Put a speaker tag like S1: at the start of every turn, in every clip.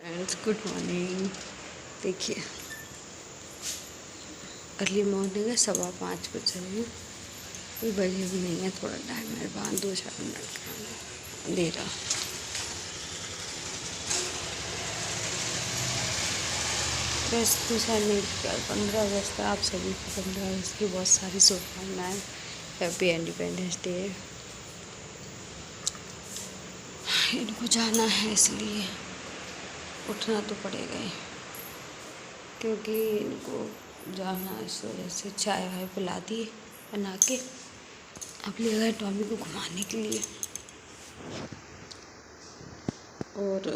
S1: Friends, good morning. देखिए, early morning है, 5:15 बजे हैं। कोई बजे भी नहीं है, थोड़ा टाइम है, बाद 2-4 मिनट का दे रहा। बस 2-4 मिनट का 15 अगस्त है। आप सभी को 15 अगस्त की बहुत सारी शुभकामनाएं। Happy independence day. इनको जाना है, इसलिए उठना तो पड़ेगा ही, क्योंकि इनको जाना, इस वजह से चाय वाय पिला दी बना के। अब ले गए टॉमी को घुमाने के लिए। और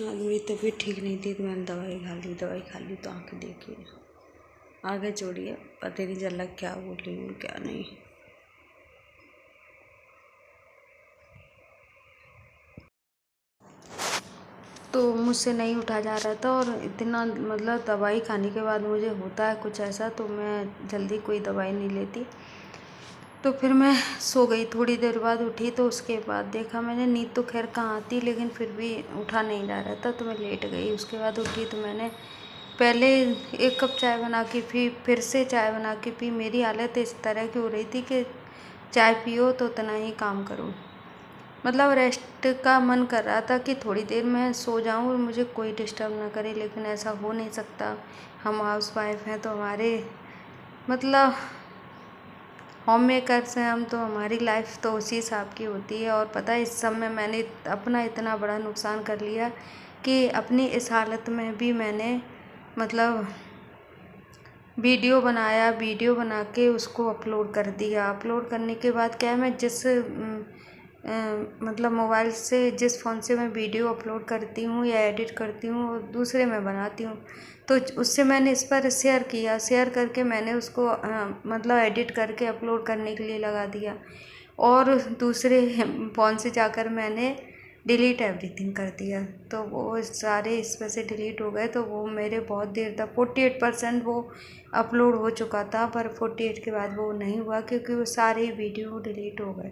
S1: आज मेरी तबीयत ठीक नहीं थी, तो मैंने दवाई खा ली तो आँखें देखिए आगे छोड़िए, पता नहीं चला क्या बोल रही हूँ क्या नहीं। तो मुझसे नहीं उठा जा रहा था, और इतना मतलब दवाई खाने के बाद मुझे होता है कुछ ऐसा, तो मैं जल्दी कोई दवाई नहीं लेती। तो फिर मैं सो गई। थोड़ी देर बाद उठी तो उसके बाद देखा मैंने, नींद तो खैर कहाँ आती, लेकिन फिर भी उठा नहीं जा रहा था, तो मैं लेट गई। उसके बाद उठी तो मैंने पहले 1 कप चाय बना के पी, फिर से चाय बना के पी। मेरी हालत इस तरह की हो रही थी कि चाय पियो तो उतना ही काम करो, मतलब रेस्ट का मन कर रहा था कि थोड़ी देर मैं सो जाऊं और मुझे कोई डिस्टर्ब ना करे, लेकिन ऐसा हो नहीं सकता। हम हाउस वाइफ हैं, तो हमारे मतलब होम मेकर्स हैं हम, तो हमारी लाइफ तो उसी हिसाब की होती है। और पता है, इस समय मैंने अपना इतना बड़ा नुकसान कर लिया कि अपनी इस हालत में भी मैंने मतलब वीडियो बनाया, वीडियो बना के उसको अपलोड कर दिया। अपलोड करने के बाद क्या है, मैं जिस मतलब मोबाइल से, जिस फ़ोन से मैं वीडियो अपलोड करती हूँ या एडिट करती हूँ, वो दूसरे में बनाती हूँ। तो उससे मैंने इस पर शेयर किया, शेयर करके मैंने उसको मतलब एडिट करके अपलोड करने के लिए लगा दिया, और दूसरे फ़ोन से जाकर मैंने डिलीट एवरीथिंग कर दिया। तो वो सारे इस वजह से डिलीट हो गए। तो वो मेरे बहुत देर तक 48% वो अपलोड हो चुका था, पर 48 के बाद वो नहीं हुआ, क्योंकि वो सारे वीडियो डिलीट हो गए।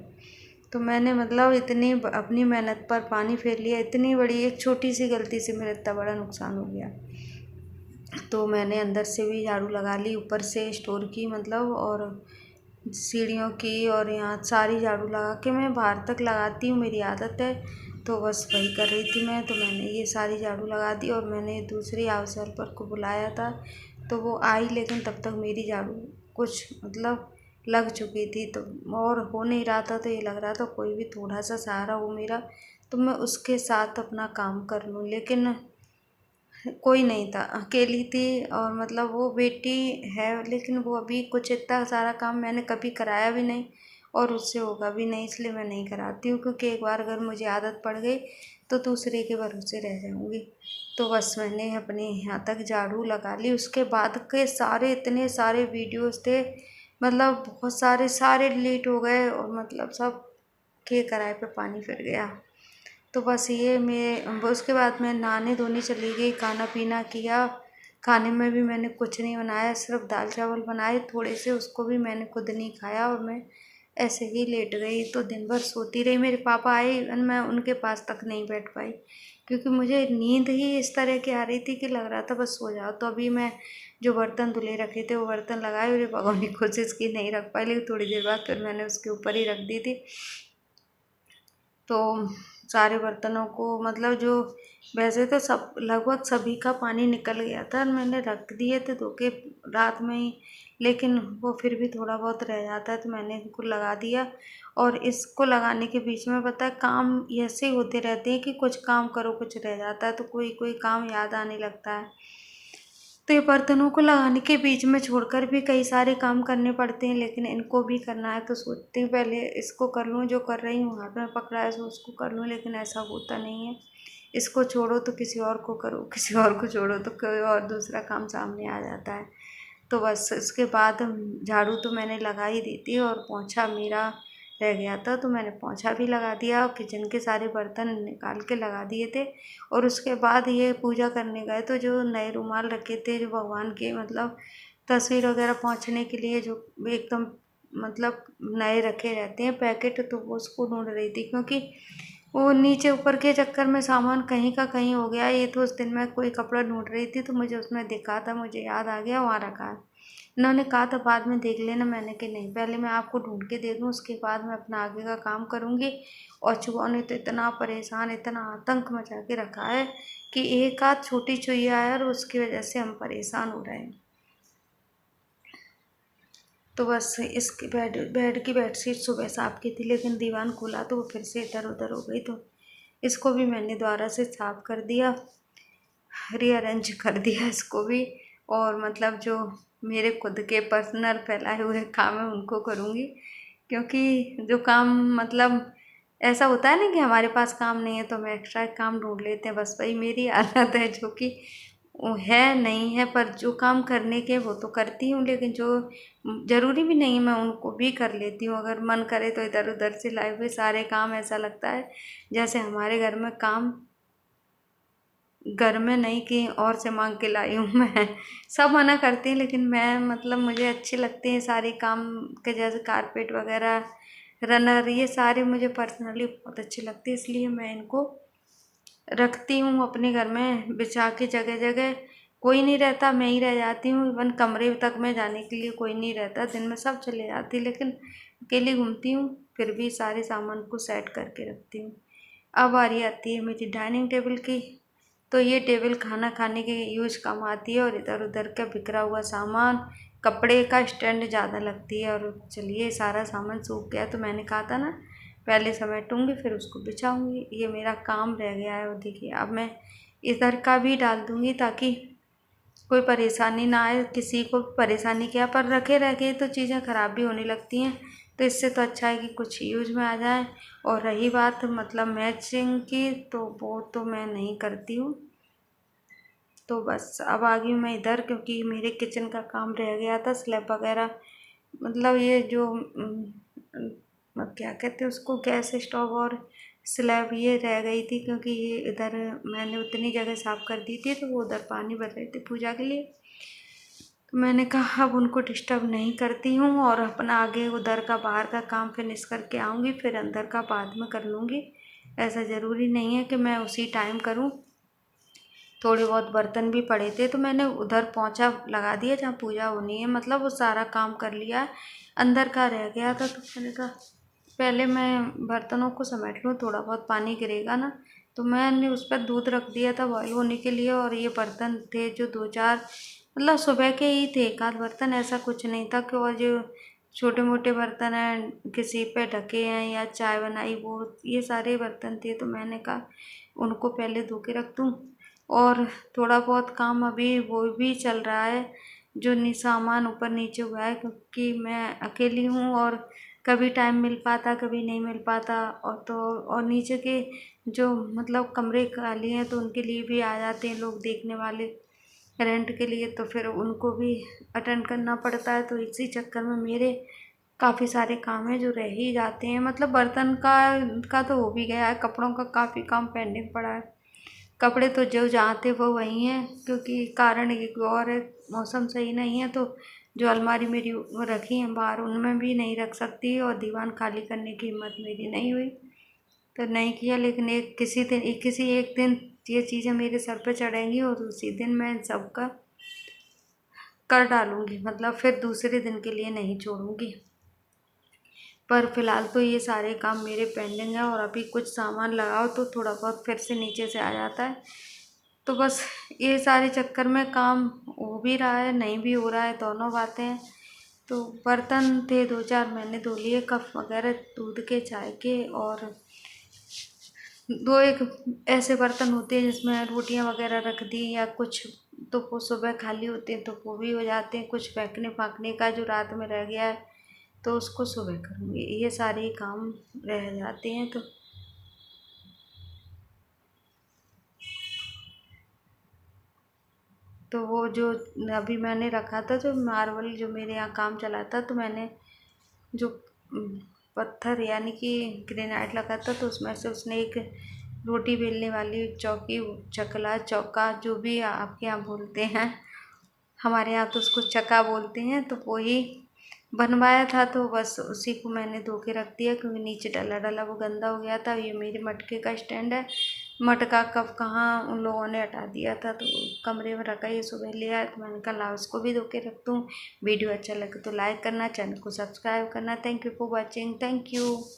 S1: तो मैंने मतलब इतनी अपनी मेहनत पर पानी फेर लिया। इतनी बड़ी एक छोटी सी गलती से मेरा इतना बड़ा नुकसान हो गया। तो मैंने अंदर से भी झाड़ू लगा ली, ऊपर से स्टोर की मतलब, और सीढ़ियों की, और यहाँ सारी झाड़ू लगा के मैं बाहर तक लगाती हूँ, मेरी आदत है। तो बस वही कर रही थी मैं। तो मैंने ये सारी झाड़ू लगा दी, और मैंने दूसरी हाउस हेल्पर को बुलाया था, तो वो आई, लेकिन तब तक मेरी झाड़ू कुछ मतलब लग चुकी थी। तो और हो नहीं रहा था, तो ये लग रहा था कोई भी थोड़ा सा सहारा हो मेरा, तो मैं उसके साथ अपना काम कर लूँ। लेकिन कोई नहीं था, अकेली थी। और मतलब वो बेटी है, लेकिन वो अभी कुछ इतना सारा काम मैंने कभी कराया भी नहीं, और उससे होगा भी नहीं, इसलिए मैं नहीं कराती हूँ। क्योंकि एक बार अगर मुझे आदत पड़ गई तो दूसरे के भरोसे रह जाऊँगी। तो बस मैंने अपने यहाँ तक झाड़ू लगा ली। उसके बाद के सारे इतने सारे वीडियोस थे, मतलब बहुत सारे डिलीट हो गए, और मतलब सब के किराए पे पानी फिर गया। तो बस ये मैं उसके बाद मैं नहाने धोने चली गई, खाना पीना किया। खाने में भी मैंने कुछ नहीं बनाया, सिर्फ दाल चावल बनाए थोड़े से, उसको भी मैंने खुद नहीं खाया, और मैं ऐसे ही लेट गई। तो दिन भर सोती रही। मेरे पापा आए, मैं उनके पास तक नहीं बैठ पाई, क्योंकि मुझे नींद ही इस तरह की आ रही थी कि लग रहा था बस सो जाओ। तो अभी मैं जो बर्तन धुले रखे थे वो बर्तन लगाए, और भगवान की कोशिश की नहीं रख पाई, लेकिन थोड़ी देर बाद फिर मैंने उसके ऊपर ही रख दी थी। तो सारे बर्तनों को मतलब जो वैसे तो सब लगभग सभी का पानी निकल गया था, मैंने रख दिए थे धो के रात में ही, लेकिन वो फिर भी थोड़ा बहुत रह जाता है, तो मैंने इनको लगा दिया। और इसको लगाने के बीच में पता है काम ऐसे ही होते रहते हैं कि कुछ काम करो कुछ रह जाता है, तो कोई कोई काम याद आने लगता है। तो ये बर्तनों को लगाने के बीच में छोड़कर भी कई सारे काम करने पड़ते हैं, लेकिन इनको भी करना है, तो सोचती हूँ पहले इसको कर लूँ, जो कर रही हूँ हाथ में पकड़ा है सो उसको कर लूँ, लेकिन ऐसा होता नहीं है। इसको छोड़ो तो किसी और को करो, किसी और को छोड़ो तो कोई और दूसरा काम सामने आ जाता है। तो बस इसके बाद झाड़ू तो मैंने लगा ही दी थी, और पोंछा मेरा रह गया था, तो मैंने पोंछा भी लगा दिया, और किचन के सारे बर्तन निकाल के लगा दिए थे। और उसके बाद ये पूजा करने गए, तो जो नए रुमाल रखे थे, जो भगवान के मतलब तस्वीर वगैरह पोंछने के लिए, जो एकदम मतलब नए रखे रहते हैं पैकेट, तो वो उसको ढूंढ रही थी, क्योंकि वो नीचे ऊपर के चक्कर में सामान कहीं का कहीं हो गया। ये तो उस दिन मैं कोई कपड़ा ढूंढ रही थी तो मुझे उसमें दिखा था, मुझे याद आ गया वहाँ रखा है। इन्होंने कहा था बाद में देख लेना, मैंने कि नहीं, पहले मैं आपको ढूंढ के दे दूँ, उसके बाद मैं अपना आगे का काम करूँगी। और चूहों ने तो इतना परेशान, इतना आतंक मचा के रखा है कि एक आध छोटी चुईया है और उसकी वजह से हम परेशान हो रहे हैं। तो बस इसकी बेड की बेडशीट सुबह साफ़ की थी, लेकिन दीवान खोला तो वो फिर से इधर उधर हो गई, तो इसको भी मैंने दोबारा से साफ़ कर दिया, रीअरेंज कर दिया इसको भी। और मतलब जो मेरे खुद के पर्सनल फैलाए हुए काम है उनको करूँगी, क्योंकि जो काम मतलब ऐसा होता है ना कि हमारे पास काम नहीं है तो हम एक्स्ट्रा काम ढूंढ लेते हैं, बस वही मेरी आदत है, जो कि वो है नहीं है, पर जो काम करने के वो तो करती हूँ, लेकिन जो ज़रूरी भी नहीं है मैं उनको भी कर लेती हूँ। अगर मन करे तो इधर उधर से लाए हुए सारे काम, ऐसा लगता है जैसे हमारे घर में काम घर में नहीं कि और से मांग के लाई हूँ मैं। सब मना करते हैं लेकिन मैं मतलब मुझे अच्छे लगते हैं सारे काम के, जैसे कारपेट वगैरह, रनर, ये सारे मुझे पर्सनली बहुत अच्छे लगते हैं, इसलिए मैं इनको रखती हूँ अपने घर में बिछा के जगह जगह। कोई नहीं रहता, मैं ही रह जाती हूँ, इवन कमरे तक में जाने के लिए कोई नहीं रहता, दिन में सब चले जाती, लेकिन अकेली घूमती हूँ, फिर भी सारे सामान को सेट करके रखती हूँ। अब बारी आती है मेरी डाइनिंग टेबल की। तो ये टेबल खाना खाने के यूज काम आती है, और इधर उधर का बिखरा हुआ सामान, कपड़े का स्टैंड ज़्यादा लगती है। और चलिए सारा सामान सूख गया तो मैंने कहा था ना पहले समेटूँगी फिर उसको बिछाऊँगी, ये मेरा काम रह गया है। और देखिए अब मैं इधर का भी डाल दूँगी ताकि कोई परेशानी ना आए, किसी को परेशानी क्या, पर रखे रखे तो चीज़ें ख़राब भी होने लगती हैं, तो इससे तो अच्छा है कि कुछ यूज में आ जाए। और रही बात मतलब मैचिंग की, तो वो तो मैं नहीं करती हूँ। तो बस अब आ गई हूँ मैं इधर, क्योंकि मेरे किचन का काम रह गया था, स्लैब वगैरह, मतलब ये जो क्या कहते हैं उसको, गैस स्टोव और स्लैब, ये रह गई थी, क्योंकि ये इधर मैंने उतनी जगह साफ़ कर दी थी तो वो उधर पानी भर रहे थे पूजा के लिए, तो मैंने कहा अब उनको डिस्टर्ब नहीं करती हूँ, और अपना आगे उधर का बाहर का काम फिनिश करके आऊँगी, फिर अंदर का बाद में कर लूँगी। ऐसा ज़रूरी नहीं है कि मैं उसी टाइम करूँ। थोड़े बहुत बर्तन भी पड़े थे तो मैंने उधर पोंछा लगा दिया जहाँ पूजा होनी है, मतलब वो सारा काम कर लिया। अंदर का रह गया था तो मैंने कहा पहले मैं बर्तनों को समेट लूँ, थोड़ा बहुत पानी गिरेगा ना, तो मैंने उस पर दूध रख दिया था बॉयल होने के लिए। और ये बर्तन थे जो दो चार, मतलब सुबह के ही थे, एक आध बर्तन, ऐसा कुछ नहीं था कि, और जो छोटे मोटे बर्तन हैं किसी पे ढके हैं या चाय बनाई, वो ये सारे बर्तन थे, तो मैंने कहा उनको पहले धो के रख दूँ। और थोड़ा बहुत काम अभी वो भी चल रहा है, जो सामान ऊपर नीचे हुआ है, क्योंकि मैं अकेली हूँ और कभी टाइम मिल पाता कभी नहीं मिल पाता। और तो और नीचे के जो मतलब कमरे खाली हैं तो उनके लिए भी आ जाते हैं लोग देखने वाले रेंट के लिए, तो फिर उनको भी अटेंड करना पड़ता है, तो इसी चक्कर में मेरे काफ़ी सारे काम हैं जो रह ही जाते हैं। मतलब बर्तन का तो हो भी गया है, कपड़ों का काफ़ी काम पेंडिंग पड़ा है। कपड़े तो जो जहाँ थे वो वहीं हैं, क्योंकि कारण एक और है, मौसम सही नहीं है, तो जो अलमारी मेरी वो रखी हैं बाहर उनमें भी नहीं रख सकती, और दीवान खाली करने की हिम्मत मेरी नहीं हुई तो नहीं किया। लेकिन किसी एक दिन ये चीज़ें मेरे सर पे चढ़ेंगी और उसी दिन मैं इन सबका कर डालूँगी, मतलब फिर दूसरे दिन के लिए नहीं छोड़ूँगी। पर फिलहाल तो ये सारे काम मेरे पेंडिंग हैं, और अभी कुछ सामान लगाओ तो थोड़ा बहुत फिर से नीचे से आ जाता है। तो बस ये सारे चक्कर में काम हो भी रहा है, नहीं भी हो रहा है, दोनों बातें हैं। तो बर्तन थे दो चार, मैंने धो लिए, कप वगैरह दूध के, चाय के, और दो एक ऐसे बर्तन होते हैं जिसमें रोटियां वगैरह रख दी या कुछ, तो वो सुबह खाली होते हैं तो वो भी हो जाते हैं। कुछ फेंकने फाकने का जो रात में रह गया है तो उसको सुबह करूँगी, ये सारे काम रह जाते हैं। तो वो जो अभी मैंने रखा था, जो मार्बल जो मेरे यहाँ काम चला था, तो मैंने जो पत्थर यानी कि ग्रेनाइट लगा था, तो उसमें से उसने एक रोटी बेलने वाली चौकी, चकला, चौका, जो भी आपके यहाँ बोलते हैं, हमारे यहाँ तो उसको चक्का बोलते हैं, तो वही बनवाया था, तो बस उसी को मैंने धो के रख दिया, क्योंकि नीचे डला डला वो गंदा हो गया था। ये मेरे मटके का स्टैंड है, मटका कब कहाँ उन लोगों ने हटा दिया था, तो कमरे में रखा, ये सुबह ले आया, तो मैंने कहा ला उसको भी धो के रख दूँ। वीडियो अच्छा लगे तो लाइक करना, चैनल को सब्सक्राइब करना। Thank you for watching, thank you.